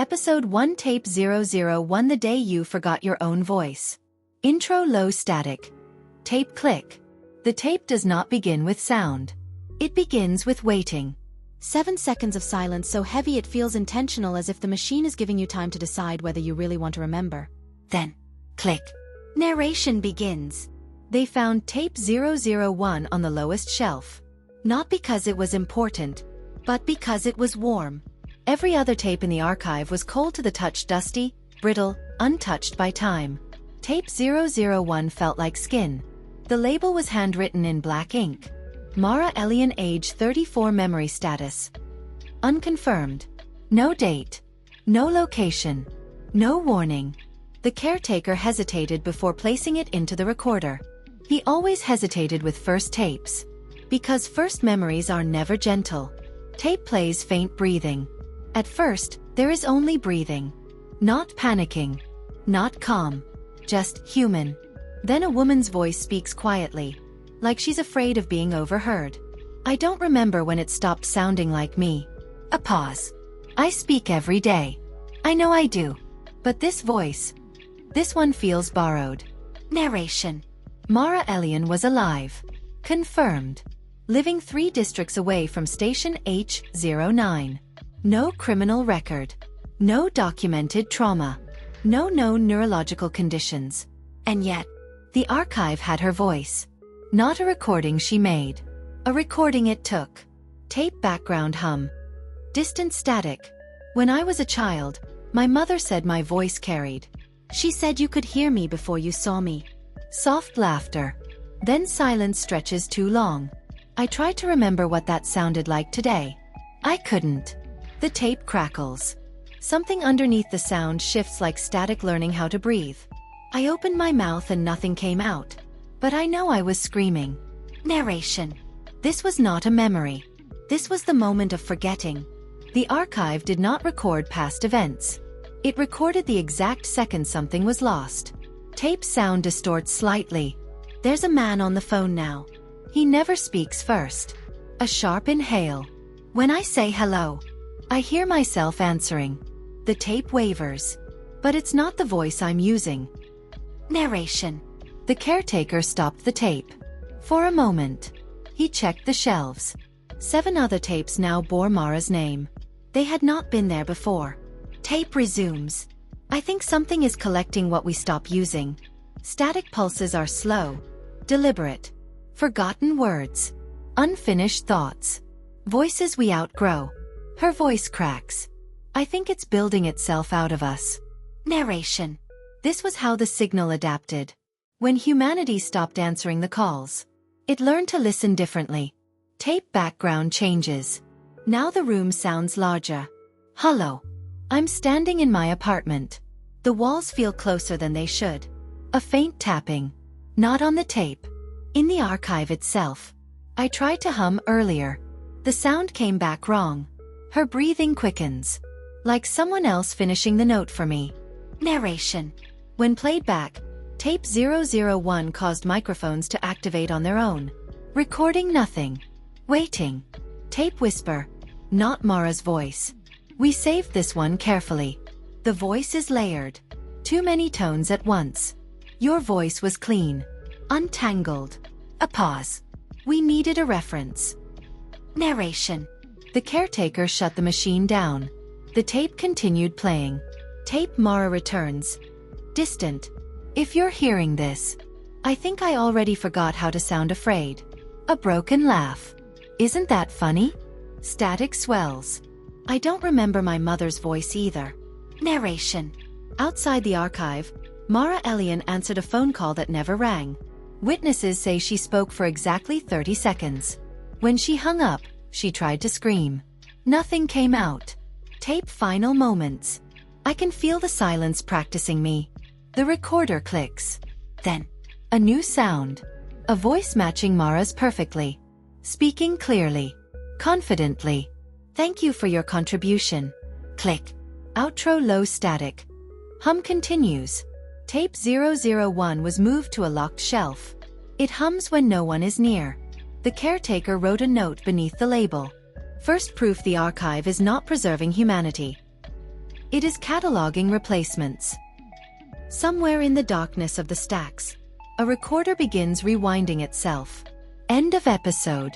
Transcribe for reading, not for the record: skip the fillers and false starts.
Episode 1 Tape 001 The Day You Forgot Your Own Voice. Intro Low static. Tape click. The tape does not begin with sound. It begins with waiting. 7 seconds of silence so heavy it feels intentional, as if the machine is giving you time to decide whether you really want to remember. Then, click. Narration begins. They found tape 001 on the lowest shelf. Not because it was important, but because it was warm. Every other tape in the archive was cold to the touch, dusty, brittle, untouched by time. Tape 001 felt like skin. The label was handwritten in black ink. Mara Elian, age 34, memory status unconfirmed. No date. No location. No warning. The caretaker hesitated before placing it into the recorder. He always hesitated with first tapes. Because first memories are never gentle. Tape plays faint breathing. At first, there is only breathing. Not panicking. Not calm. Just human. Then a woman's voice speaks quietly. Like she's afraid of being overheard. I don't remember when it stopped sounding like me. A pause. I speak every day. I know I do. But this voice. This one feels borrowed. Narration. Mara Elian was alive. Confirmed. Living 3 districts away from station H09. No criminal record. No documented trauma. No known neurological conditions. And yet, the archive had her voice. Not a recording she made. A recording it took. Tape background hum. Distant static. When I was a child, my mother said my voice carried. She said you could hear me before you saw me. Soft laughter. Then silence stretches too long. I try to remember what that sounded like today. I couldn't. The tape crackles. Something underneath the sound shifts like static, learning how to breathe. I opened my mouth and nothing came out. But I know I was screaming. Narration. This was not a memory. This was the moment of forgetting. The archive did not record past events. It recorded the exact second something was lost. Tape sound distorts slightly. There's a man on the phone now. He never speaks first. A sharp inhale. When I say hello, I hear myself answering. The tape wavers. But it's not the voice I'm using. Narration. The caretaker stopped the tape. For a moment. He checked the shelves. 7 other tapes now bore Mara's name. They had not been there before. Tape resumes. I think something is collecting what we stop using. Static pulses are slow. Deliberate. Forgotten words. Unfinished thoughts. Voices we outgrow. Her voice cracks. I think it's building itself out of us. Narration. This was how the signal adapted. When humanity stopped answering the calls, it learned to listen differently. Tape background changes. Now the room sounds larger. Hollow. I'm standing in my apartment. The walls feel closer than they should. A faint tapping. Not on the tape. In the archive itself. I tried to hum earlier. The sound came back wrong. Her breathing quickens. Like someone else finishing the note for me. Narration. When played back, tape 001 caused microphones to activate on their own. Recording nothing. Waiting. Tape whisper. Not Mara's voice. We saved this one carefully. The voice is layered. Too many tones at once. Your voice was clean. Untangled. A pause. We needed a reference. Narration. The caretaker shut the machine down. The tape continued playing. Tape Mara returns. Distant. If you're hearing this, I think I already forgot how to sound afraid. A broken laugh. Isn't that funny? Static swells. I don't remember my mother's voice either. Narration. Outside the archive, Mara Elian answered a phone call that never rang. Witnesses say she spoke for exactly 30 seconds. When she hung up, she tried to scream. Nothing came out. Tape final moments. I can feel the silence practicing me. The recorder clicks. Then, a new sound. A voice matching Mara's perfectly. Speaking clearly. Confidently. Thank you for your contribution. Click. Outro low static. Hum continues. Tape 001 was moved to a locked shelf. It hums when no one is near. The caretaker wrote a note beneath the label. First proof the archive is not preserving humanity. It is cataloging replacements. Somewhere in the darkness of the stacks, a recorder begins rewinding itself. End of episode.